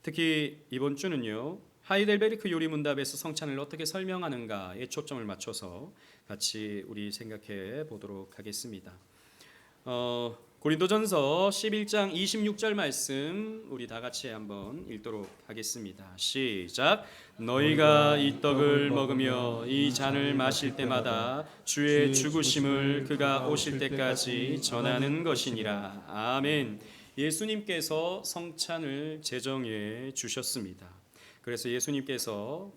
특히 이번 주는요, 하이델베르크 요리문답에서 성찬을 어떻게 설명하는가에 초점을 맞춰서 같이 우리 생각해 보도록 하겠습니다. 고린도전서 11장 26절 말씀 우리 다 같이 한번 읽도록 하겠습니다. 시작. 너희가 이 떡을 먹으며 이 잔을 마실 때마다 주의 죽으심을 그가 오실 때까지 전하는 것이니라. 아멘. 예수님께서 성찬을 제정해 주셨습니다. 그래서 예수님께서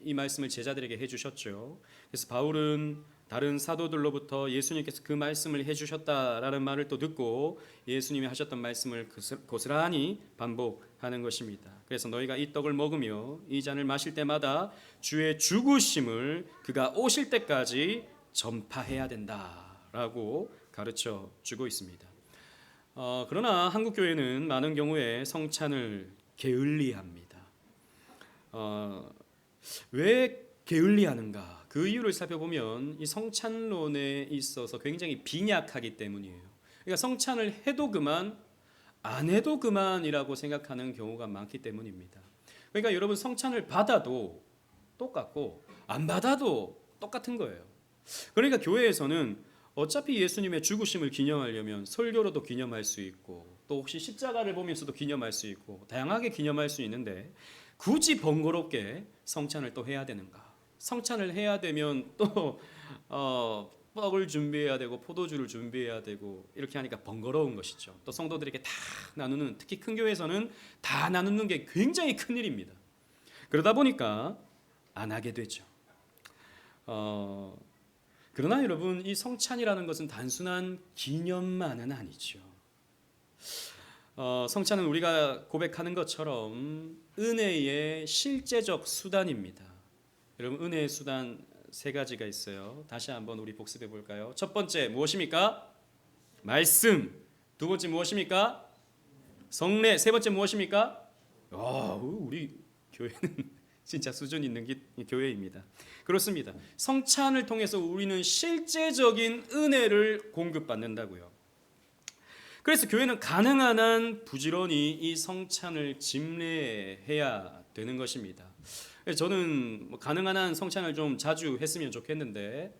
이 말씀을 제자들에게 해주셨죠. 그래서 바울은 다른 사도들로부터 예수님께서 그 말씀을 해주셨다라는 말을 또 듣고 예수님이 하셨던 말씀을 고스란히 반복하는 것입니다. 그래서 너희가 이 떡을 먹으며 이 잔을 마실 때마다 주의 죽으심을 그가 오실 때까지 전파해야 된다라고 가르쳐 주고 있습니다. 그러나 한국 교회는 많은 경우에 성찬을 게을리합니다. 왜 게을리하는가? 그 이유를 살펴보면 이 성찬론에 있어서 굉장히 빈약하기 때문이에요. 그러니까 성찬을 해도 그만, 안 해도 그만이라고 생각하는 경우가 많기 때문입니다. 그러니까 여러분 성찬을 받아도 똑같고 안 받아도 똑같은 거예요. 그러니까 교회에서는 어차피 예수님의 죽으심을 기념하려면 설교로도 기념할 수 있고 또 혹시 십자가를 보면서도 기념할 수 있고 다양하게 기념할 수 있는데 굳이 번거롭게 성찬을 또 해야 되는가? 성찬을 해야 되면 또 떡을 준비해야 되고 포도주를 준비해야 되고 이렇게 하니까 번거로운 것이죠. 또 성도들에게 다 나누는, 특히 큰 교회에서는 다 나누는 게 굉장히 큰 일입니다. 그러다 보니까 안 하게 되죠. 그러나 여러분, 이 성찬이라는 것은 단순한 기념만은 아니죠. 성찬은 우리가 고백하는 것처럼 은혜의 실제적 수단입니다. 여러분, 은혜의 수단 세 가지가 있어요. 다시 한번 우리 복습해 볼까요? 첫 번째 무엇입니까? 말씀. 두 번째 무엇입니까? 성례. 세 번째 무엇입니까? 우리 교회는 진짜 수준 있는 교회입니다. 그렇습니다. 성찬을 통해서 우리는 실제적인 은혜를 공급받는다고요. 그래서 교회는 가능한 한 부지런히 이 성찬을 집례해야 되는 것입니다. 저는 가능한 한 성찬을 좀 자주 했으면 좋겠는데,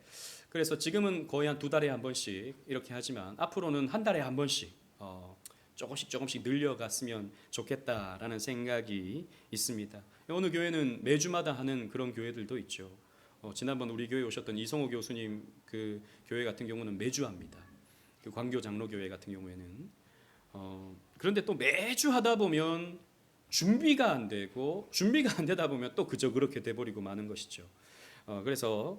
그래서 지금은 거의 한 2달에 한 번씩 이렇게 하지만 앞으로는 한 달에 한 번씩 조금씩 늘려갔으면 좋겠다라는 생각이 있습니다. 어느 교회는 매주마다 하는 그런 교회들도 있죠. 지난번 우리 교회 오셨던 이성호 교수님 그 교회 같은 경우는 매주 합니다. 그 광교 장로교회 같은 경우에는 그런데 또 매주 하다 보면 준비가 안 되다 보면 또 그저 그렇게 돼버리고 마는 것이죠. 그래서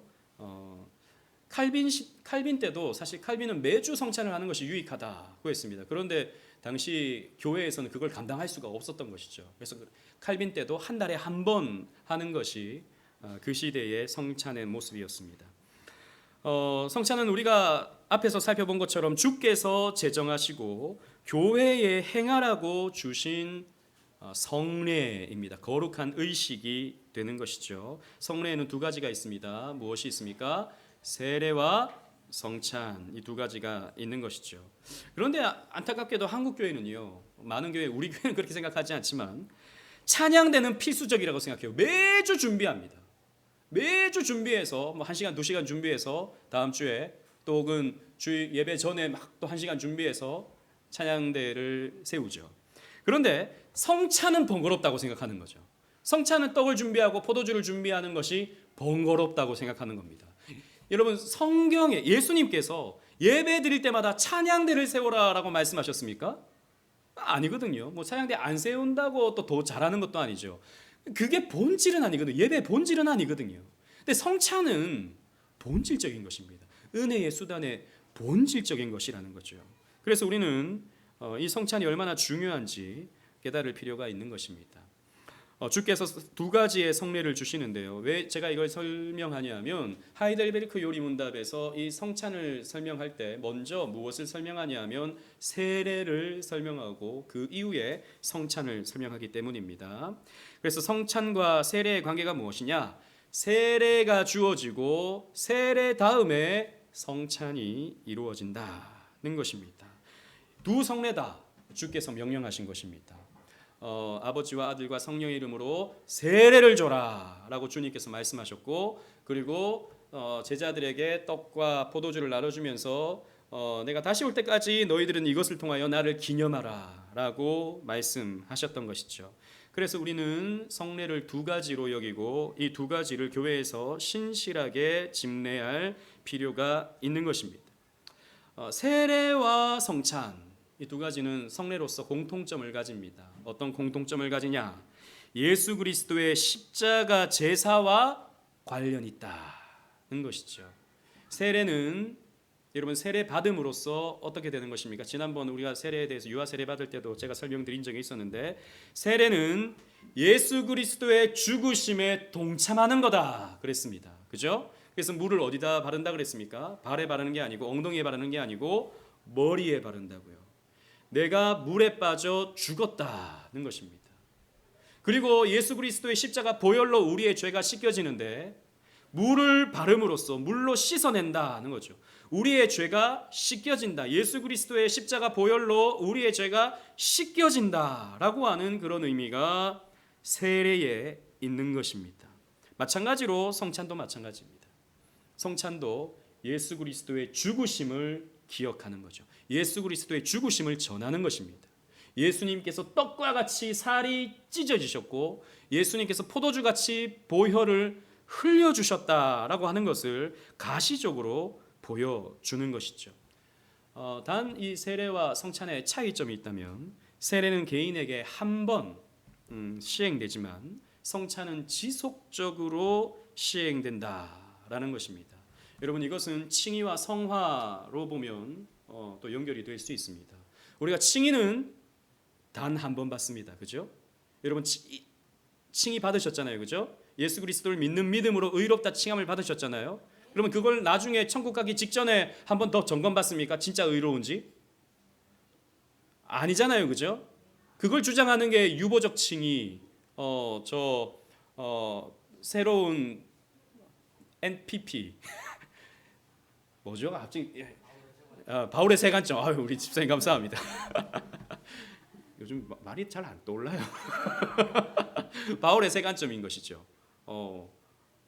칼빈 때도 사실 칼빈은 매주 성찬을 하는 것이 유익하다고 했습니다. 그런데 당시 교회에서는 그걸 감당할 수가 없었던 것이죠. 그래서 칼빈 때도 한 달에 한 번 하는 것이 그 시대의 성찬의 모습이었습니다. 성찬은 우리가 앞에서 살펴본 것처럼 주께서 제정하시고 교회에 행하라고 주신 성례입니다. 거룩한 의식이 되는 것이죠. 성례에는 2가지가 있습니다. 무엇이 있습니까? 세례와 성찬, 이 2가지가 있는 것이죠. 그런데 안타깝게도 한국 교회는요, 많은 교회, 우리 교회는 그렇게 생각하지 않지만 찬양대는 필수적이라고 생각해요. 매주 준비합니다. 매주 준비해서 1시간, 2시간 준비해서 다음 주에 또 혹은 주일 예배 전에 막 또 1시간 준비해서 찬양대를 세우죠. 그런데 성찬은 번거롭다고 생각하는 거죠. 성찬은 떡을 준비하고 포도주를 준비하는 것이 번거롭다고 생각하는 겁니다. 여러분, 성경에 예수님께서 예배 드릴 때마다 찬양대를 세우라라고 말씀하셨습니까? 아니거든요. 찬양대 안 세운다고 또 더 잘하는 것도 아니죠. 그게 본질은 아니거든요. 예배 본질은 아니거든요. 근데 성찬은 본질적인 것입니다. 은혜의 수단의 본질적인 것이라는 거죠. 그래서 우리는 이 성찬이 얼마나 중요한지 깨달을 필요가 있는 것입니다. 주께서 2가지의 성례를 주시는데요. 왜 제가 이걸 설명하냐면 하이델베르크 요리문답에서 이 성찬을 설명할 때 먼저 무엇을 설명하냐면 세례를 설명하고 그 이후에 성찬을 설명하기 때문입니다. 그래서 성찬과 세례의 관계가 무엇이냐? 세례가 주어지고 세례 다음에 성찬이 이루어진다는 것입니다. 2 성례다 주께서 명령하신 것입니다. 아버지와 아들과 성령의 이름으로 세례를 줘라라고 주님께서 말씀하셨고, 그리고 제자들에게 떡과 포도주를 나눠주면서 내가 다시 올 때까지 너희들은 이것을 통하여 나를 기념하라라고 말씀하셨던 것이죠. 그래서 우리는 성례를 두 가지로 여기고 이 두 가지를 교회에서 신실하게 집례할 필요가 있는 것입니다. 세례와 성찬, 이 두 가지는 성례로서 공통점을 가집니다. 어떤 공통점을 가지냐? 예수 그리스도의 십자가 제사와 관련이 있다는 것이죠. 세례는 여러분 세례 받음으로써 어떻게 되는 것입니까? 지난번 우리가 세례에 대해서 유아 세례 받을 때도 제가 설명드린 적이 있었는데, 세례는 예수 그리스도의 죽으심에 동참하는 거다 그랬습니다. 그죠? 그래서 물을 어디다 바른다 그랬습니까? 발에 바르는 게 아니고, 엉덩이에 바르는 게 아니고 머리에 바른다고요. 내가 물에 빠져 죽었다는 것입니다. 그리고 예수 그리스도의 십자가 보혈로 우리의 죄가 씻겨지는데, 물을 바름으로써 물로 씻어낸다는 거죠. 우리의 죄가 씻겨진다. 예수 그리스도의 십자가 보혈로 우리의 죄가 씻겨진다라고 하는 그런 의미가 세례에 있는 것입니다. 마찬가지로 성찬도 마찬가지입니다. 성찬도 예수 그리스도의 죽으심을 기억하는 거죠. 예수 그리스도의 죽으심을 전하는 것입니다. 예수님께서 떡과 같이 살이 찢어지셨고 예수님께서 포도주같이 보혈을 흘려주셨다라고 하는 것을 가시적으로 보여주는 것이죠. 단 이 세례와 성찬의 차이점이 있다면, 세례는 개인에게 한 번 시행되지만 성찬은 지속적으로 시행된다라는 것입니다. 여러분, 이것은 칭의와 성화로 보면 또 연결이 될 수 있습니다. 우리가 칭의는 단 한 번 받습니다. 그죠? 여러분, 칭의 받으셨잖아요. 그죠? 예수 그리스도를 믿는 믿음으로 의롭다 칭함을 받으셨잖아요. 그러면 그걸 나중에 천국 가기 직전에 한 번 더 점검받습니까? 진짜 의로운지? 아니잖아요. 그죠? 그걸 주장하는 게 유보적 칭의, 새로운 NPP 뭐죠? 갑자기 바울의 세 관점. 아유, 우리 집사님 감사합니다. 요즘 말이 잘 안 떠올라요. 바울의 세 관점인 것이죠.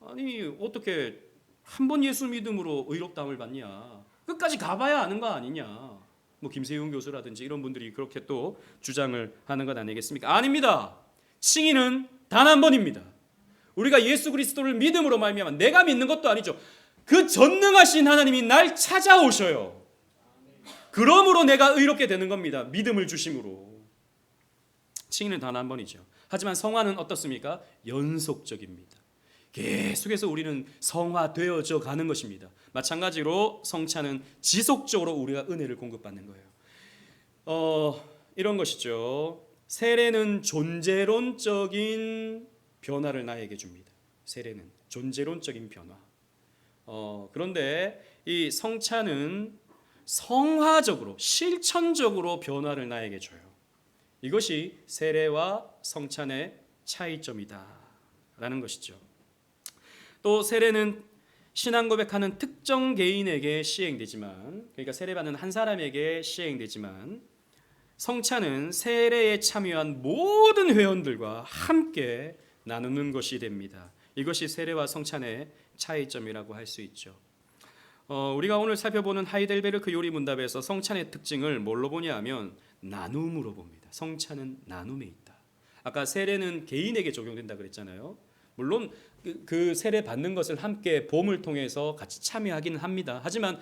아니 어떻게 한 번 예수 믿음으로 의롭다함을 받냐? 끝까지 가봐야 아는 거 아니냐? 뭐 김세윤 교수라든지 이런 분들이 그렇게 또 주장을 하는 것 아니겠습니까? 아닙니다. 칭의는 단 한 번입니다. 우리가 예수 그리스도를 믿음으로 말미암아, 내가 믿는 것도 아니죠. 그 전능하신 하나님이 날 찾아오셔요. 그러므로 내가 의롭게 되는 겁니다. 믿음을 주심으로. 칭의는 단 한 번이죠. 하지만 성화는 어떻습니까? 연속적입니다. 계속해서 우리는 성화되어져 가는 것입니다. 마찬가지로 성찬은 지속적으로 우리가 은혜를 공급받는 거예요. 이런 것이죠. 세례는 존재론적인 변화를 나에게 줍니다. 세례는 존재론적인 변화. 그런데 이 성찬은 성화적으로, 실천적으로 변화를 나에게 줘요. 이것이 세례와 성찬의 차이점이다라는 것이죠. 또 세례는 신앙 고백하는 특정 개인에게 시행되지만, 그러니까 세례받는 한 사람에게 시행되지만, 성찬은 세례에 참여한 모든 회원들과 함께 나누는 것이 됩니다. 이것이 세례와 성찬의 차이점이라고 할 수 있죠. 우리가 오늘 살펴보는 하이델베르크 요리문답에서 성찬의 특징을 뭘로 보냐 하면 나눔으로 봅니다. 성찬은 나눔에 있다. 아까 세례는 개인에게 적용된다 그랬잖아요. 물론 그 세례 받는 것을 함께 보험을 통해서 같이 참여하기는 합니다. 하지만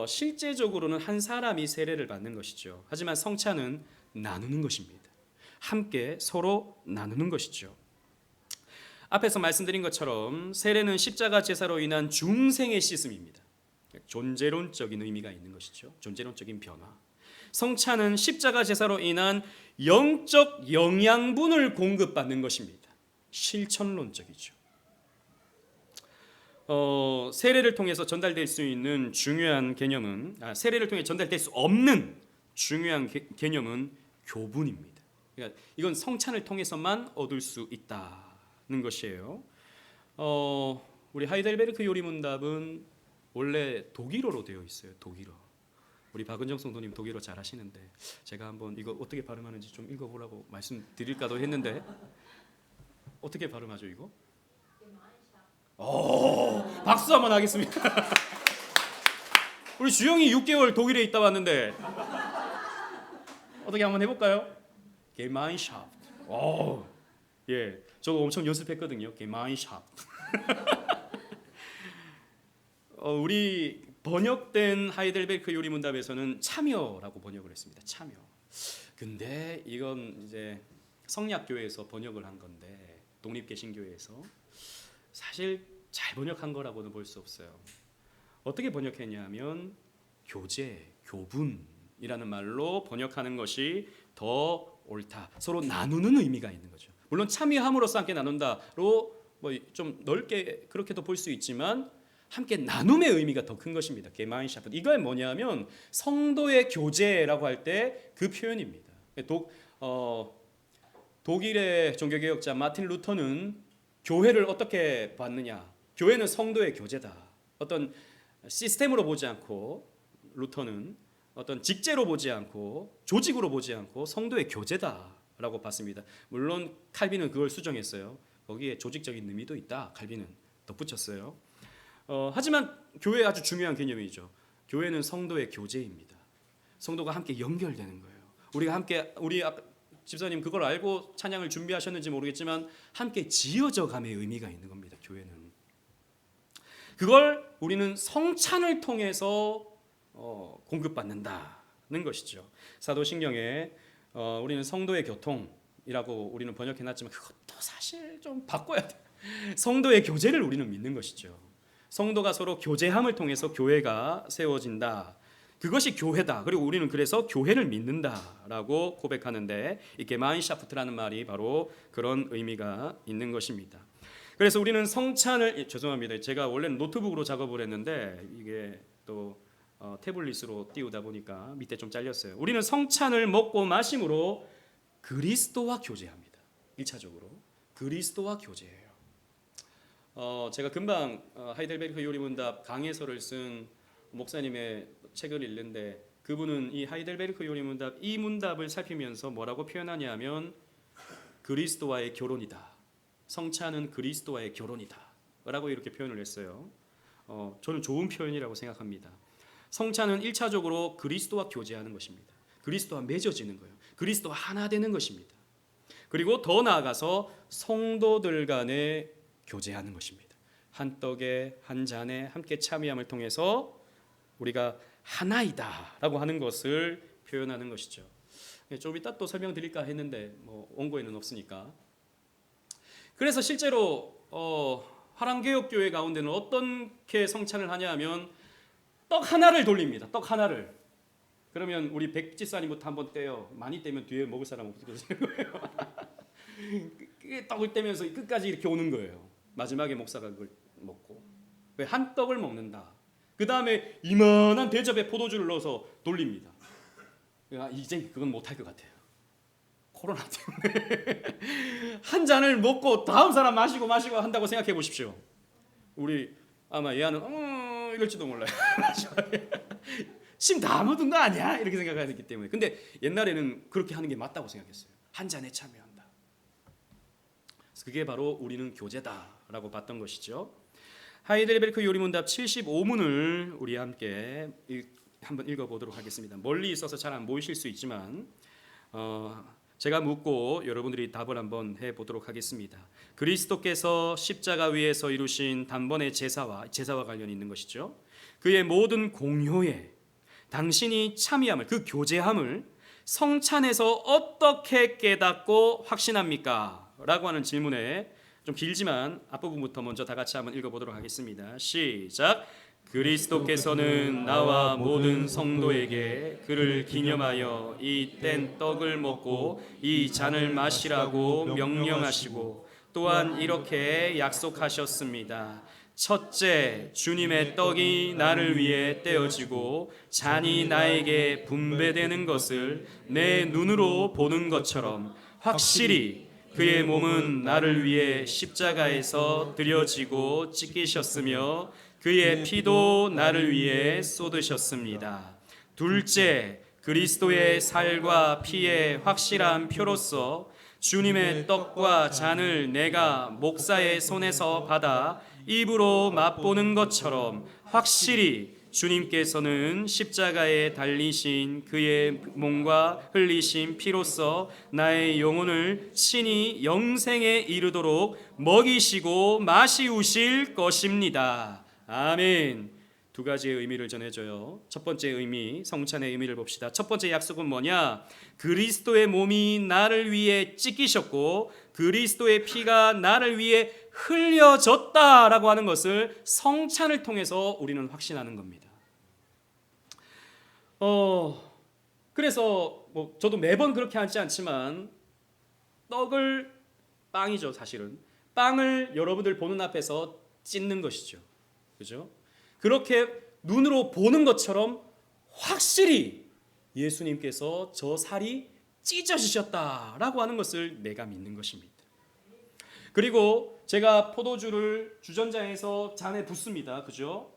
실제적으로는 한 사람이 세례를 받는 것이죠. 하지만 성찬은 나누는 것입니다. 함께 서로 나누는 것이죠. 앞에서 말씀드린 것처럼 세례는 십자가 제사로 인한 중생의 씻음입니다. 존재론적인 의미가 있는 것이죠. 존재론적인 변화. 성찬은 십자가 제사로 인한 영적 영양분을 공급받는 것입니다. 실천론적이죠. 세례를 통해서 전달될 수 있는 중요한 개념은, 세례를 통해 전달될 수 없는 중요한 개념은 교분입니다. 그러니까 이건 성찬을 통해서만 얻을 수 있다는 것이에요. 우리 하이델베르크 요리문답은 원래 독일어로 되어 있어요. 독일어. 우리 박은정 성도님 독일어 잘하시는데 제가 한번 이거 어떻게 발음하는지 좀 읽어보라고 말씀드릴까도 했는데 어떻게 발음하죠 이거? 박수 한번 하겠습니다. 우리 주영이 6개월 독일에 있다 왔는데 어떻게 한번 해볼까요? Gemeinschaft. 예, 저거 엄청 연습했거든요. Gemeinschaft. 우리 번역된 하이델베르크 요리문답에서는 참여라고 번역을 했습니다. 참여. 근데 이건 이제 성약교회에서 번역을 한 건데 독립개신교회에서 사실 잘 번역한 거라고는 볼 수 없어요. 어떻게 번역했냐면 교제, 교분이라는 말로 번역하는 것이 더 옳다. 서로 나누는 의미가 있는 거죠. 물론 참여함으로써 함께 나눈다로 뭐 좀 넓게 그렇게도 볼 수 있지만 함께 나눔의 의미가 더 큰 것입니다. 게마인샤프. 이거 뭐냐면 성도의 교제라고 할 때 그 표현입니다. 독일의 종교개혁자 마틴 루터는 교회를 어떻게 봤느냐? 교회는 성도의 교제다. 어떤 시스템으로 보지 않고 루터는 어떤 직제로 보지 않고 조직으로 보지 않고 성도의 교제다라고 봤습니다. 물론 칼빈은 그걸 수정했어요. 거기에 조직적인 의미도 있다. 칼빈은 덧붙였어요. 하지만 교회 아주 중요한 개념이죠. 교회는 성도의 교제입니다. 성도가 함께 연결되는 거예요. 우리가 함께 우리 집사님 그걸 알고 찬양을 준비하셨는지 모르겠지만 함께 지어져 감의 의미가 있는 겁니다. 교회는 그걸 우리는 성찬을 통해서 공급받는다는 것이죠. 사도신경에 우리는 성도의 교통이라고 우리는 번역해놨지만 그것도 사실 좀 바꿔야 돼요. 성도의 교제를 우리는 믿는 것이죠. 성도가 서로 교제함을 통해서 교회가 세워진다. 그것이 교회다. 그리고 우리는 그래서 교회를 믿는다라고 고백하는데 이 게마인샤프트라는 말이 바로 그런 의미가 있는 것입니다. 그래서 우리는 성찬을 죄송합니다. 제가 원래는 노트북으로 작업을 했는데 이게 또 태블릿으로 띄우다 보니까 밑에 좀 잘렸어요. 우리는 성찬을 먹고 마심으로 그리스도와 교제합니다. 1차적으로 그리스도와 교제해요. 제가 금방 하이델베르크 요리문답 강해설을 쓴 목사님의 책을 읽는데 그분은 이 하이델베르크 요리문답 이 문답을 살피면서 뭐라고 표현하냐면 그리스도와의 결혼이다. 성찬은 그리스도와의 결혼이다 라고 이렇게 표현을 했어요. 저는 좋은 표현이라고 생각합니다. 성찬은 1차적으로 그리스도와 교제하는 것입니다. 그리스도와 맺어지는 거예요. 그리스도와 하나 되는 것입니다. 그리고 더 나아가서 성도들 간에 교제하는 것입니다. 한 떡에 한 잔에 함께 참여함을 통해서 우리가 하나이다 라고 하는 것을 표현하는 것이죠. 좀 이따 또 설명드릴까 했는데 원고에는 없으니까. 그래서 실제로 화랑개혁교회 가운데는 어떻게 성찬을 하냐 하면 떡 하나를 돌립니다. 떡 하나를. 그러면 우리 백지사님부터 한번 떼요. 많이 떼면 뒤에 먹을 사람 없어지는 거예요. 떡을 떼면서 끝까지 이렇게 오는 거예요. 마지막에 목사가 그걸 먹고. 왜 한 떡을 먹는다. 그 다음에 이만한 대접에 포도주를 넣어서 돌립니다. 이제 그건 못할 것 같아요. 코로나 때문에 한 잔을 먹고 다음 사람 마시고 한다고 생각해 보십시오. 우리 아마 얘는 이럴지도 몰라요. 심 다 묻은 거 아니야? 이렇게 생각하기 때문에. 근데 옛날에는 그렇게 하는 게 맞다고 생각했어요. 한 잔에 참여한다. 그게 바로 우리는 교제다라고 봤던 것이죠. 하이델베르크 요리문답 75문을 우리 함께 한번 읽어보도록 하겠습니다. 멀리 있어서 잘 안 보이실 수 있지만 제가 묻고 여러분들이 답을 한번 해보도록 하겠습니다. 그리스도께서 십자가 위에서 이루신 단번의 제사와 관련이 있는 것이죠. 그의 모든 공효에 당신이 참여함을, 그 교제함을 성찬에서 어떻게 깨닫고 확신합니까? 라고 하는 질문에 좀 길지만 앞부분부터 먼저 다 같이 한번 읽어보도록 하겠습니다. 시작. 그리스도께서는 나와 모든 성도에게 그를 기념하여 이 뗀 떡을 먹고 이 잔을 마시라고 명령하시고 또한 이렇게 약속하셨습니다. 첫째, 주님의 떡이 나를 위해 떼어지고 잔이 나에게 분배되는 것을 내 눈으로 보는 것처럼 확실히 그의 몸은 나를 위해 십자가에서 드려지고 찢기셨으며 그의 피도 나를 위해 쏟으셨습니다. 둘째, 그리스도의 살과 피의 확실한 표로서 주님의 떡과 잔을 내가 목사의 손에서 받아 입으로 맛보는 것처럼 확실히 주님께서는 십자가에 달리신 그의 몸과 흘리신 피로써 나의 영혼을 친히 영생에 이르도록 먹이시고 마시우실 것입니다. 아멘. 두 가지의 의미를 전해줘요. 첫 번째 의미, 성찬의 의미를 봅시다. 첫 번째 약속은 뭐냐? 그리스도의 몸이 나를 위해 찢기셨고 그리스도의 피가 나를 위해 흘려졌다라고 하는 것을 성찬을 통해서 우리는 확신하는 겁니다. 그래서 저도 매번 그렇게 하지 않지만 빵이죠, 사실은. 빵을 여러분들 보는 앞에서 찢는 것이죠. 그죠? 그렇게 눈으로 보는 것처럼 확실히 예수님께서 저 살이 찢어지셨다라고 하는 것을 내가 믿는 것입니다. 그리고 제가 포도주를 주전자에서 잔에 붓습니다. 그죠?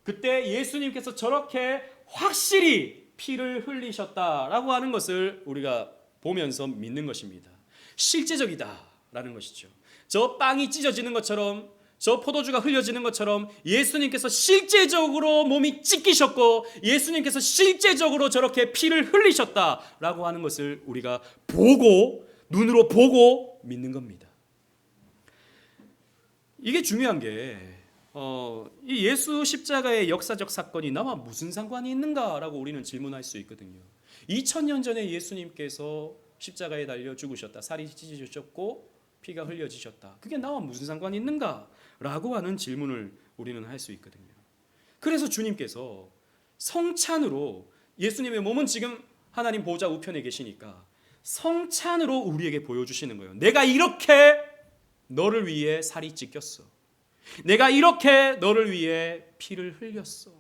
그때 예수님께서 저렇게 확실히 피를 흘리셨다라고 하는 것을 우리가 보면서 믿는 것입니다. 실제적이다라는 것이죠. 저 빵이 찢어지는 것처럼, 저 포도주가 흘려지는 것처럼 예수님께서 실제적으로 몸이 찢기셨고 예수님께서 실제적으로 저렇게 피를 흘리셨다라고 하는 것을 우리가 눈으로 보고 믿는 겁니다. 이게 중요한 게 이 예수 십자가의 역사적 사건이 나와 무슨 상관이 있는가라고 우리는 질문할 수 있거든요. 2000년 전에 예수님께서 십자가에 달려 죽으셨다. 살이 찢어지셨고 피가 흘려지셨다. 그게 나와 무슨 상관이 있는가라고 하는 질문을 우리는 할 수 있거든요. 그래서 주님께서 성찬으로, 예수님의 몸은 지금 하나님 보좌 우편에 계시니까 성찬으로 우리에게 보여주시는 거예요. 내가 이렇게 너를 위해 살이 찢겼어. 내가 이렇게 너를 위해 피를 흘렸어.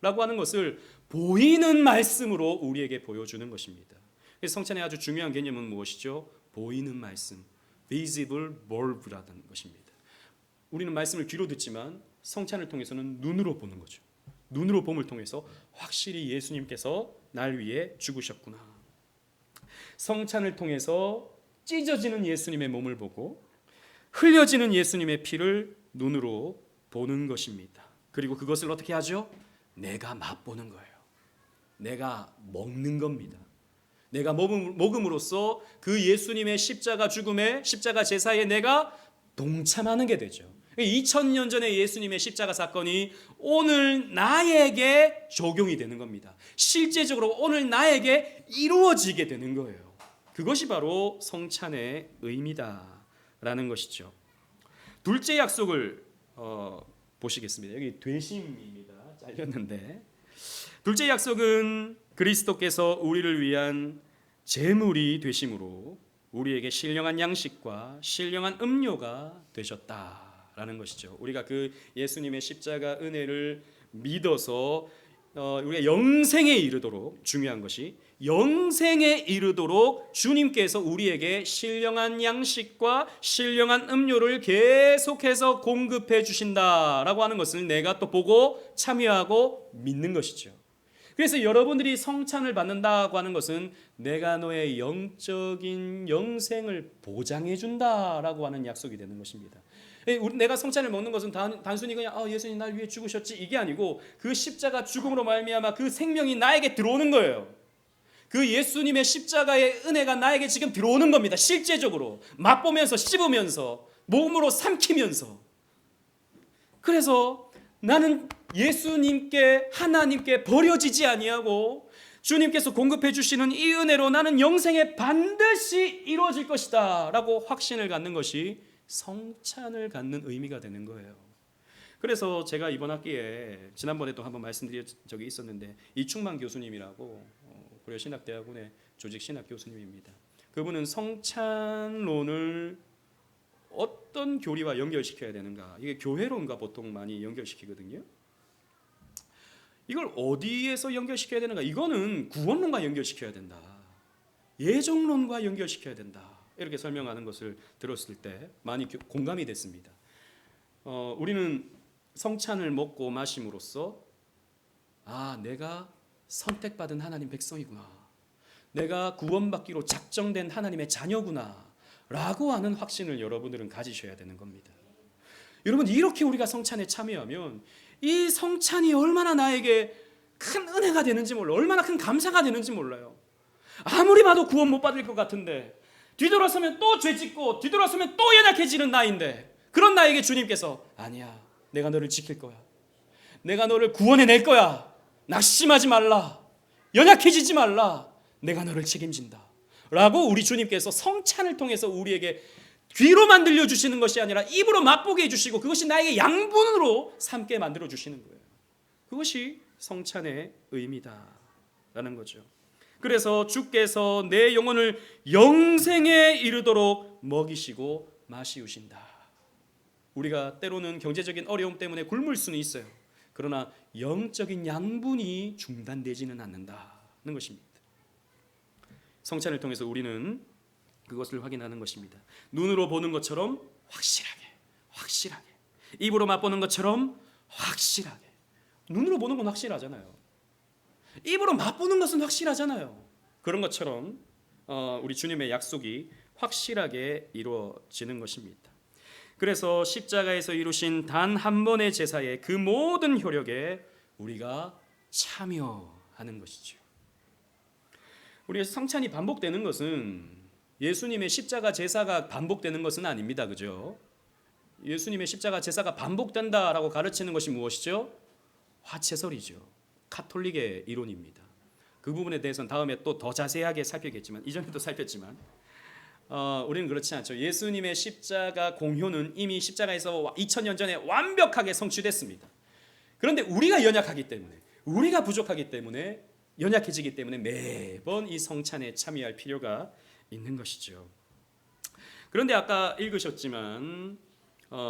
라고 하는 것을 보이는 말씀으로 우리에게 보여주는 것입니다. 그래서 성찬의 아주 중요한 개념은 무엇이죠? 보이는 말씀, visible verb라는 것입니다. 우리는 말씀을 귀로 듣지만 성찬을 통해서는 눈으로 보는 거죠. 눈으로 봄을 통해서 확실히 예수님께서 날 위해 죽으셨구나. 성찬을 통해서 찢어지는 예수님의 몸을 보고 흘려지는 예수님의 피를 눈으로 보는 것입니다. 그리고 그것을 어떻게 하죠? 내가 맛보는 거예요. 내가 먹는 겁니다. 내가 먹음으로써 그 예수님의 십자가 죽음에, 십자가 제사에 내가 동참하는 게 되죠. 2000년 전에 예수님의 십자가 사건이 오늘 나에게 적용이 되는 겁니다. 실제적으로 오늘 나에게 이루어지게 되는 거예요. 그것이 바로 성찬의 의미다라는 것이죠. 둘째 약속을 보시겠습니다. 여기 되심입니다. 잘렸는데 둘째 약속은 그리스도께서 우리를 위한 제물이 되심으로 우리에게 신령한 양식과 신령한 음료가 되셨다라는 것이죠. 우리가 그 예수님의 십자가 은혜를 믿어서 우리가 영생에 이르도록, 중요한 것이 영생에 이르도록 주님께서 우리에게 신령한 양식과 신령한 음료를 계속해서 공급해 주신다라고 하는 것을 내가 또 보고 참여하고 믿는 것이죠. 그래서 여러분들이 성찬을 받는다고 하는 것은 내가 너의 영적인 영생을 보장해 준다라고 하는 약속이 되는 것입니다. 내가 성찬을 먹는 것은 단순히 그냥 예수님 날 위해 죽으셨지 이게 아니고 그 십자가 죽음으로 말미암아 그 생명이 나에게 들어오는 거예요. 그 예수님의 십자가의 은혜가 나에게 지금 들어오는 겁니다. 실제적으로 맛보면서 씹으면서 몸으로 삼키면서. 그래서 나는 예수님께, 하나님께 버려지지 아니하고 주님께서 공급해 주시는 이 은혜로 나는 영생에 반드시 이루어질 것이다 라고 확신을 갖는 것이 성찬을 갖는 의미가 되는 거예요. 그래서 제가 이번 학기에 지난번에 또 한번 말씀드린 적이 있었는데 이충만 교수님이라고 고려신학대학원의 조직신학 교수님입니다. 그분은 성찬론을 어떤 교리와 연결시켜야 되는가, 이게 교회론과 보통 많이 연결시키거든요. 이걸 어디에서 연결시켜야 되는가? 이거는 구원론과 연결시켜야 된다. 예정론과 연결시켜야 된다. 이렇게 설명하는 것을 들었을 때 많이 공감이 됐습니다. 우리는 성찬을 먹고 마심으로써 내가 선택받은 하나님 백성이구나. 내가 구원받기로 작정된 하나님의 자녀구나 라고 하는 확신을 여러분들은 가지셔야 되는 겁니다. 여러분, 이렇게 우리가 성찬에 참여하면 이 성찬이 얼마나 나에게 큰 은혜가 되는지 몰라요. 얼마나 큰 감사가 되는지 몰라요. 아무리 봐도 구원 못 받을 것 같은데, 뒤돌아서면 또 죄짓고 뒤돌아서면 또 연약해지는 나인데, 그런 나에게 주님께서 아니야, 내가 너를 지킬 거야, 내가 너를 구원해낼 거야, 낙심하지 말라, 연약해지지 말라, 내가 너를 책임진다 라고 우리 주님께서 성찬을 통해서 우리에게 귀로만 들려주시는 것이 아니라 입으로 맛보게 해주시고, 그것이 나에게 양분으로 삼게 만들어 주시는 거예요. 그것이 성찬의 의미다라는 거죠. 그래서 주께서 내 영혼을 영생에 이르도록 먹이시고 마시우신다. 우리가 때로는 경제적인 어려움 때문에 굶을 수는 있어요. 그러나 영적인 양분이 중단되지는 않는다는 것입니다. 성찬을 통해서 우리는 그것을 확인하는 것입니다. 눈으로 보는 것처럼 확실하게, 입으로 맛보는 것처럼 확실하게. 눈으로 보는 건 확실하잖아요. 입으로 맛보는 것은 확실하잖아요. 그런 것처럼 우리 주님의 약속이 확실하게 이루어지는 것입니다. 그래서 십자가에서 이루신 단 한 번의 제사의 그 모든 효력에 우리가 참여하는 것이죠. 우리의 성찬이 반복되는 것은 예수님의 십자가 제사가 반복되는 것은 아닙니다. 그죠? 예수님의 십자가 제사가 반복된다라고 가르치는 것이 무엇이죠? 화채설이죠. 카톨릭의 이론입니다. 그 부분에 대해서는 다음에 또 더 자세하게 살피겠지만, 이전에도 살폈지만 우리는 그렇지 않죠. 예수님의 십자가 공효는 이미 십자가에서 2000년 전에 완벽하게 성취됐습니다. 그런데 우리가 연약하기 때문에, 우리가 부족하기 때문에, 연약해지기 때문에 매번 이 성찬에 참여할 필요가 있는 것이죠. 그런데 아까 읽으셨지만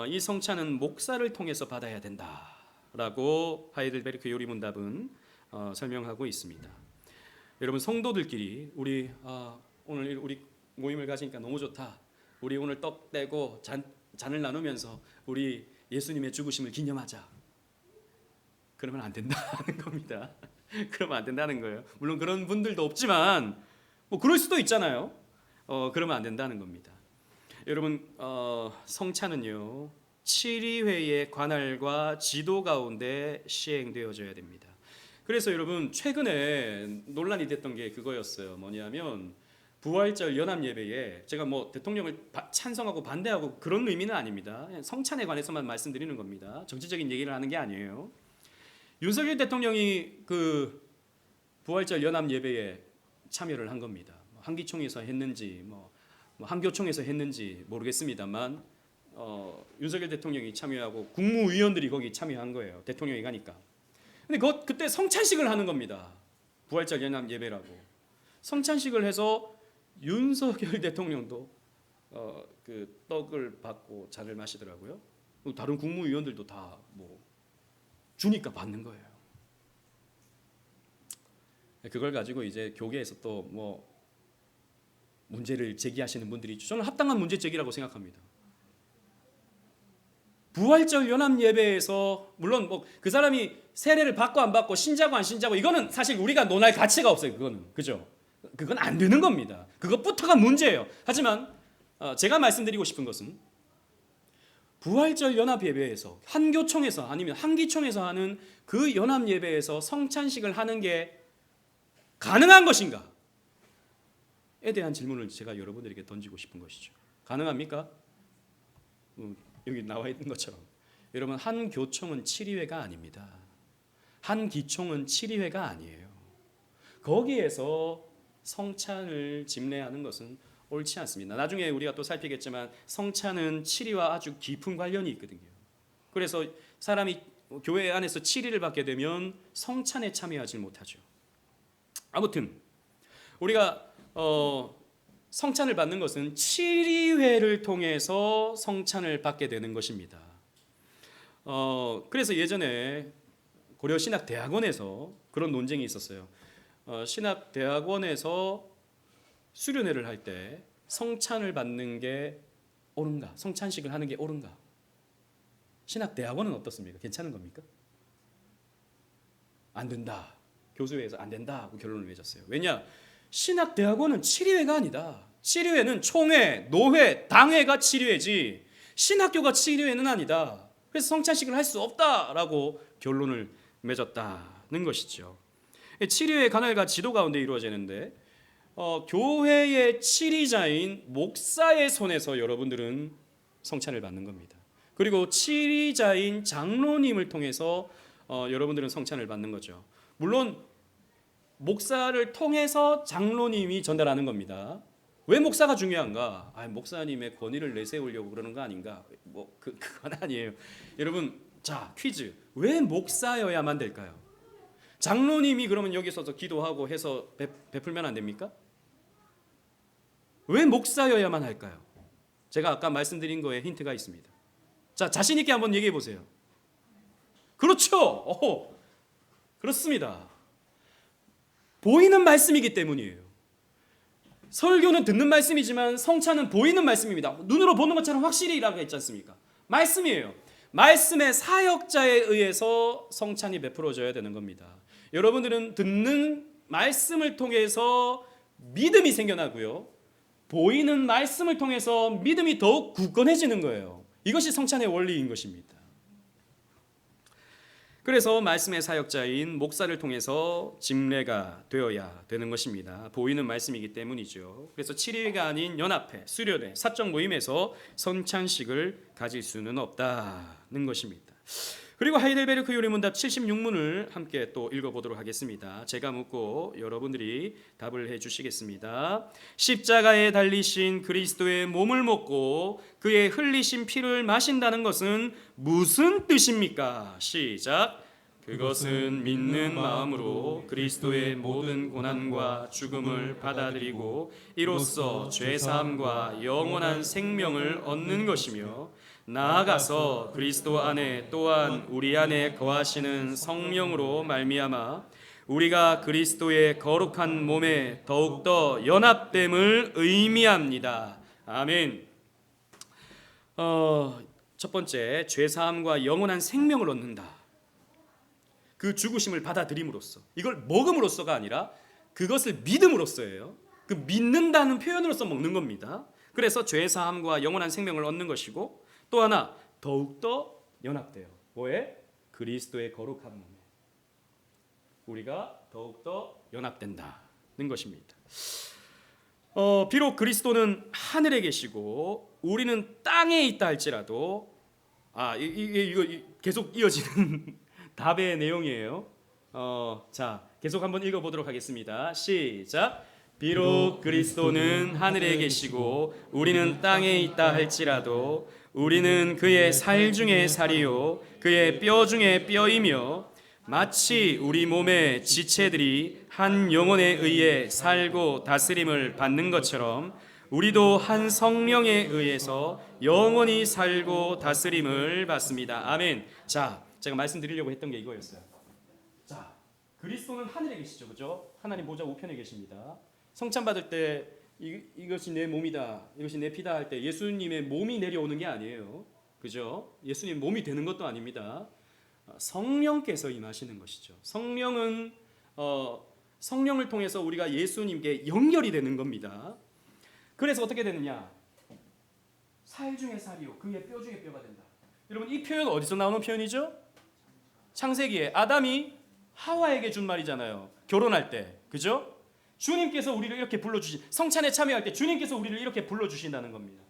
이 성찬은 목사를 통해서 받아야 된다라고 하이델베르크 요리문답은 설명하고 있습니다. 여러분, 성도들끼리 우리 오늘 우리 모임을 가지니까 너무 좋다, 우리 오늘 떡 떼고 잔을 나누면서 우리 예수님의 죽으심을 기념하자, 그러면 안 된다는 겁니다. 그러면 안 된다는 거예요. 물론 그런 분들도 없지만 뭐 그럴 수도 있잖아요. 그러면 안 된다는 겁니다. 여러분, 성찬은요 7위회의 관할과 지도 가운데 시행되어져야 됩니다. 그래서 여러분, 최근에 논란이 됐던 게 그거였어요. 뭐냐면 부활절 연합 예배에, 제가 뭐 대통령을 찬성하고 반대하고 그런 의미는 아닙니다. 성찬에 관해서만 말씀드리는 겁니다. 정치적인 얘기를 하는 게 아니에요. 윤석열 대통령이 그 부활절 연합 예배에 참여를 한 겁니다. 한기총에서 했는지 뭐 한교총에서 했는지 모르겠습니다만 윤석열 대통령이 참여하고 국무위원들이 거기 참여한 거예요. 대통령이 가니까. 근데 그때 성찬식을 하는 겁니다. 부활절 연합 예배라고. 성찬식을 해서 윤석열 대통령도 그 떡을 받고 잔을 마시더라고요. 다른 국무위원들도 다 뭐 주니까 받는 거예요. 그걸 가지고 이제 교계에서 또 뭐 문제를 제기하시는 분들이 있죠. 저는 합당한 문제 제기라고 생각합니다. 부활절 연합 예배에서 물론 뭐 그 사람이 세례를 받고 안 받고 신자고 안 신자고 이거는 사실 우리가 논할 가치가 없어요. 그거는, 그죠? 그건 안 되는 겁니다. 그것부터가 문제예요. 하지만 제가 말씀드리고 싶은 것은 부활절 연합 예배에서 한교총에서 아니면 한기총에서 하는 그 연합 예배에서 성찬식을 하는 게 가능한 것인가에 대한 질문을 제가 여러분들에게 던지고 싶은 것이죠. 가능합니까? 여기 나와 있는 것처럼 여러분, 한교총은 7위회가 아닙니다. 한기총은 7위회가 아니에요. 거기에서 성찬을 집례하는 것은 옳지 않습니다. 나중에 우리가 또 살피겠지만 성찬은 7위와 아주 깊은 관련이 있거든요. 그래서 사람이 교회 안에서 7위를 받게 되면 성찬에 참여하지 못하죠. 아무튼 우리가 성찬을 받는 것은 7위회를 통해서 성찬을 받게 되는 것입니다. 그래서 예전에 고려신학대학원에서 그런 논쟁이 있었어요. 신학대학원에서 수련회를 할 때 성찬을 받는 게 옳은가? 성찬식을 하는 게 옳은가? 신학대학원은 어떻습니까? 괜찮은 겁니까? 안 된다. 교수회에서 안 된다고 결론을 맺었어요. 왜냐? 신학대학원은 치리회가 아니다. 치리회는 총회, 노회, 당회가 치리회지 신학교가 치리회는 아니다. 그래서 성찬식을 할 수 없다라고 결론을 맺었다는 것이죠. 치리회 관할과 지도 가운데 이루어지는데 교회의 치리자인 목사의 손에서 여러분들은 성찬을 받는 겁니다. 그리고 치리자인 장로님을 통해서 여러분들은 성찬을 받는 거죠. 물론 목사를 통해서 장로님이 전달하는 겁니다. 왜 목사가 중요한가? 목사님의 권위를 내세우려고 그러는 거 아닌가? 그건 아니에요. 여러분, 자, 퀴즈. 왜 목사여야만 될까요? 장로님이 그러면 여기 서서 기도하고 해서 베풀면 안 됩니까? 왜 목사여야만 할까요? 제가 아까 말씀드린 거에 힌트가 있습니다. 자, 자신 있게 한번 얘기해 보세요. 그렇죠. 그렇습니다. 보이는 말씀이기 때문이에요. 설교는 듣는 말씀이지만 성찬은 보이는 말씀입니다. 눈으로 보는 것처럼 확실히라고 했지 않습니까? 말씀이에요. 말씀의 사역자에 의해서 성찬이 베풀어져야 되는 겁니다. 여러분들은 듣는 말씀을 통해서 믿음이 생겨나고요. 보이는 말씀을 통해서 믿음이 더욱 굳건해지는 거예요. 이것이 성찬의 원리인 것입니다. 그래서 말씀의 사역자인 목사를 통해서 집례가 되어야 되는 것입니다. 보이는 말씀이기 때문이죠. 그래서 7일가 아닌 연합회, 수련회, 사적 모임에서 성찬식을 가질 수는 없다는 것입니다. 그리고 하이델베르크 요리문답 76문을 함께 또 읽어보도록 하겠습니다. 제가 묻고 여러분들이 답을 해주시겠습니다. 십자가에 달리신 그리스도의 몸을 먹고 그의 흘리신 피를 마신다는 것은 무슨 뜻입니까? 시작. 그것은 믿는 마음으로 그리스도의 모든 고난과 죽음을 받아들이고 이로써 죄사함과 영원한 생명을 얻는 것이며 나아가서 그리스도 안에 또한 우리 안에 거하시는 성령으로 말미암아 우리가 그리스도의 거룩한 몸에 더욱더 연합됨을 의미합니다. 아멘. 첫 번째, 죄사함과 영원한 생명을 얻는다. 그 죽으심을 받아들임으로써, 이걸 먹음으로써가 아니라 그것을 믿음으로써예요. 그 믿는다는 표현으로서 먹는 겁니다. 그래서 죄사함과 영원한 생명을 얻는 것이고, 또 하나 더욱더 연합돼요. 뭐에? 그리스도의 거룩한 몸에 우리가 더욱더 연합된다는 것입니다. 비록 그리스도는 하늘에 계시고 우리는 땅에 있다 할지라도 이거 계속 이어지는 답의 내용이에요. 자, 계속 한번 읽어보도록 하겠습니다. 시작. 비록 그리스도는 하늘에 계시고 우리는 땅에 있다 할지라도 우리는 그의 살 중에 살이요 그의 뼈 중에 뼈이며 마치 우리 몸의 지체들이 한 영혼에 의해 살고 다스림을 받는 것처럼 우리도 한 성령에 의해서 영원히 살고 다스림을 받습니다. 아멘. 자, 제가 말씀드리려고 했던 게 이거였어요. 자, 그리스도는 하늘에 계시죠, 그죠? 하나님 보좌 우편에 계십니다. 성찬 받을 때 이것이 내 몸이다, 이것이 내 피다 할 때 예수님의 몸이 내려오는 게 아니에요, 그죠? 예수님 몸이 되는 것도 아닙니다. 성령께서 임하시는 것이죠. 성령은 성령을 통해서 우리가 예수님께 연결이 되는 겁니다. 그래서 어떻게 되느냐? 살 중에 살이요 그의 뼈 중에 뼈가 된다. 여러분, 이 표현 어디서 나오는 표현이죠? 창세기에 아담이 하와에게 준 말이잖아요. 결혼할 때, 그죠? 주님께서 우리를 이렇게 불러주신, 성찬에 참여할 때 주님께서 우리를 이렇게 불러주신다는 겁니다.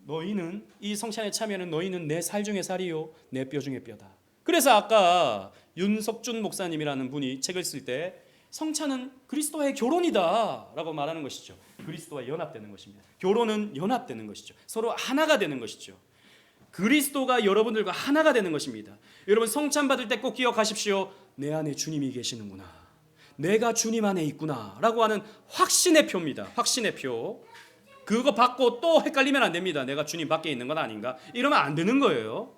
너희는, 이 성찬에 참여하는 너희는 내 살 중에 살이요 내 뼈 중에 뼈다. 그래서 아까 윤석준 목사님이라는 분이 책을 쓸 때 성찬은 그리스도와의 결혼이다 라고 말하는 것이죠. 그리스도와 연합되는 것입니다. 결혼은 연합되는 것이죠. 서로 하나가 되는 것이죠. 그리스도가 여러분들과 하나가 되는 것입니다. 여러분, 성찬 받을 때 꼭 기억하십시오. 내 안에 주님이 계시는구나, 내가 주님 안에 있구나 라고 하는 확신의 표입니다. 확신의 표. 그거 받고 또 헷갈리면 안 됩니다. 내가 주님 밖에 있는 건 아닌가, 이러면 안 되는 거예요.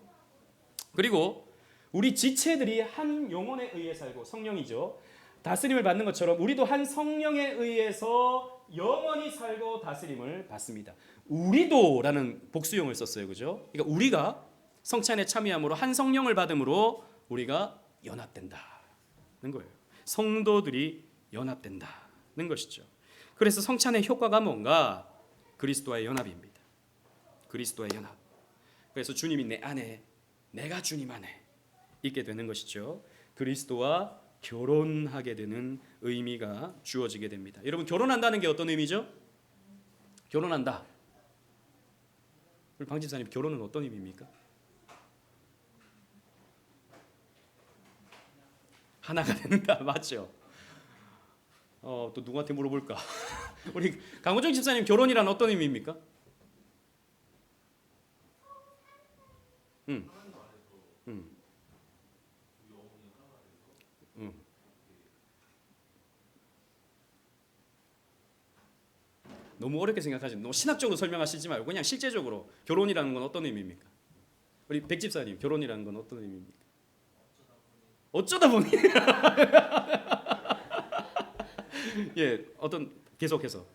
그리고 우리 지체들이 한 영혼에 의해 살고, 성령이죠, 다스림을 받는 것처럼 우리도 한 성령에 의해서 영원히 살고 다스림을 받습니다. 우리도라는 복수형을 썼어요, 그죠? 그러니까 우리가 성찬에 참여함으로 한 성령을 받음으로 우리가 연합된다는 거예요. 성도들이 연합된다는 것이죠. 그래서 성찬의 효과가 뭔가? 그리스도와의 연합입니다. 그리스도와의 연합. 그래서 주님이 내 안에, 내가 주님 안에 있게 되는 것이죠. 그리스도와 결혼하게 되는 의미가 주어지게 됩니다. 여러분, 결혼한다는 게 어떤 의미죠? 결혼한다. 우리 방 집사님, 결혼은 어떤 의미입니까? 하나가 된다. 맞죠? 또 누구한테 물어볼까? 우리 강호정 집사님, 결혼이란 어떤 의미입니까? 너무 어렵게 생각하지, 너무 신학적으로 설명하시지 말고 그냥 실제적으로 결혼이라는 건 어떤 의미입니까? 우리 백 집사님, 결혼이라는 건 어떤 의미입니까? 어쩌다 보니 예, 어떤 계속해서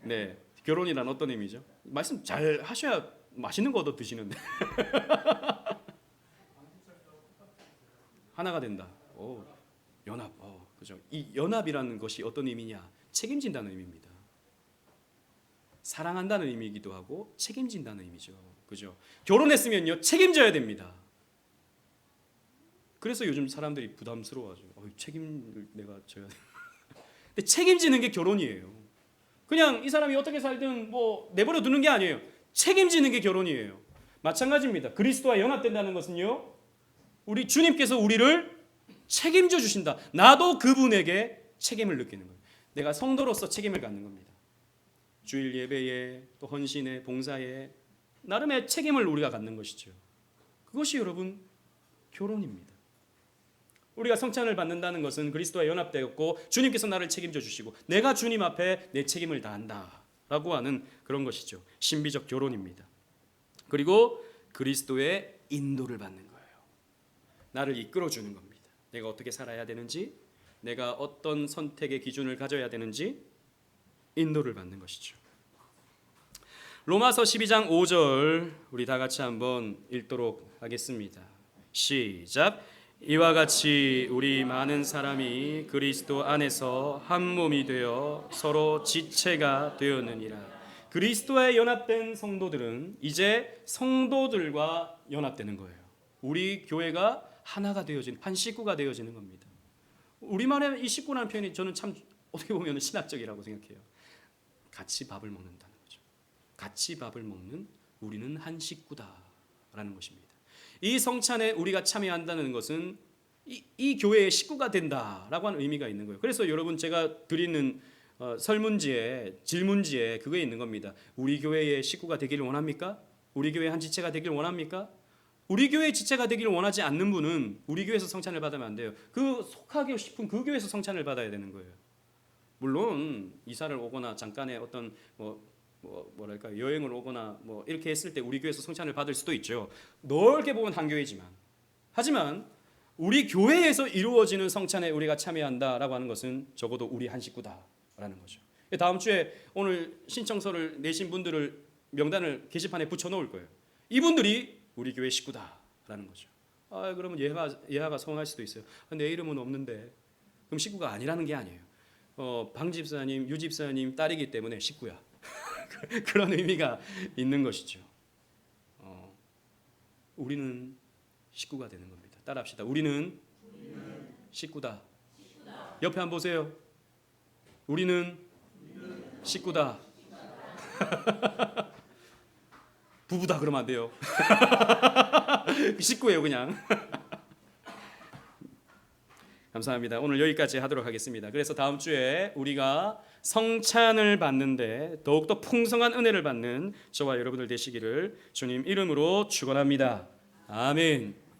네, 결혼이란 어떤 의미죠? 말씀 잘 하셔야 맛있는 거 얻어 드시는데 하나가 된다. 오, 연합. 그죠? 이 연합이라는 것이 어떤 의미냐? 책임진다는 의미입니다. 사랑한다는 의미이기도 하고 책임진다는 의미죠. 그죠? 결혼했으면요, 책임져야 됩니다. 그래서 요즘 사람들이 부담스러워하죠. 책임을 내가 져야 돼. 근데 책임지는 게 결혼이에요. 그냥 이 사람이 어떻게 살든 뭐 내버려 두는 게 아니에요. 책임지는 게 결혼이에요. 마찬가지입니다. 그리스도와 연합된다는 것은요, 우리 주님께서 우리를 책임져 주신다. 나도 그분에게 책임을 느끼는 거예요. 내가 성도로서 책임을 갖는 겁니다. 주일 예배에, 또 헌신에, 봉사에 나름의 책임을 우리가 갖는 것이죠. 그것이 여러분 결혼입니다. 우리가 성찬을 받는다는 것은 그리스도와 연합되었고 주님께서 나를 책임져 주시고 내가 주님 앞에 내 책임을 다한다라고 하는 그런 것이죠. 신비적 결혼입니다. 그리고 그리스도의 인도를 받는 거예요. 나를 이끌어 주는 겁니다. 내가 어떻게 살아야 되는지, 내가 어떤 선택의 기준을 가져야 되는지 인도를 받는 것이죠. 로마서 12장 5절 우리 다 같이 한번 읽도록 하겠습니다. 시작. 이와 같이 우리 많은 사람이 그리스도 안에서 한 몸이 되어 서로 지체가 되었느니라. 그리스도에 연합된 성도들은 이제 성도들과 연합되는 거예요. 우리 교회가 하나가 되어진, 한 식구가 되어지는 겁니다. 우리만의 이 식구라는 표현이 저는 참 어떻게 보면 신학적이라고 생각해요. 같이 밥을 먹는다는 거죠. 같이 밥을 먹는 우리는 한 식구다라는 것입니다. 이 성찬에 우리가 참여한다는 것은 이 교회의 식구가 된다라고 하는 의미가 있는 거예요. 그래서 여러분, 제가 드리는 설문지에, 질문지에 그게 있는 겁니다. 우리 교회의 식구가 되기를 원합니까? 우리 교회 한 지체가 되기를 원합니까? 우리 교회 지체가 되기를 원하지 않는 분은 우리 교회에서 성찬을 받으면 안 돼요. 그 속하고 싶은 그 교회에서 성찬을 받아야 되는 거예요. 물론 이사를 오거나 잠깐의 어떤 뭐랄까 여행을 오거나 뭐 이렇게 했을 때 우리 교회에서 성찬을 받을 수도 있죠. 넓게 보면 한 교회지만, 하지만 우리 교회에서 이루어지는 성찬에 우리가 참여한다라고 하는 것은 적어도 우리 한 식구다라는 거죠. 다음 주에 오늘 신청서를 내신 분들을 명단을 게시판에 붙여놓을 거예요. 이분들이 우리 교회 식구다라는 거죠. 그러면 예하가 서운할 수도 있어요. 내 이름은 없는데. 그럼 식구가 아니라는 게 아니에요. 방 집사님, 유 집사님 딸이기 때문에 식구야. 그런 의미가 있는 것이죠. 우리는 식구가 되는 겁니다. 따라합시다. 우리는 식구다. 옆에 한번 보세요. 우리는 식구다. 부부다 그러면 안 돼요. 식구예요 그냥. 감사합니다. 오늘 여기까지 하도록 하겠습니다. 그래서 다음 주에 우리가 성찬을 받는데 더욱더 풍성한 은혜를 받는 저와 여러분들 되시기를 주님 이름으로 축원합니다. 아멘.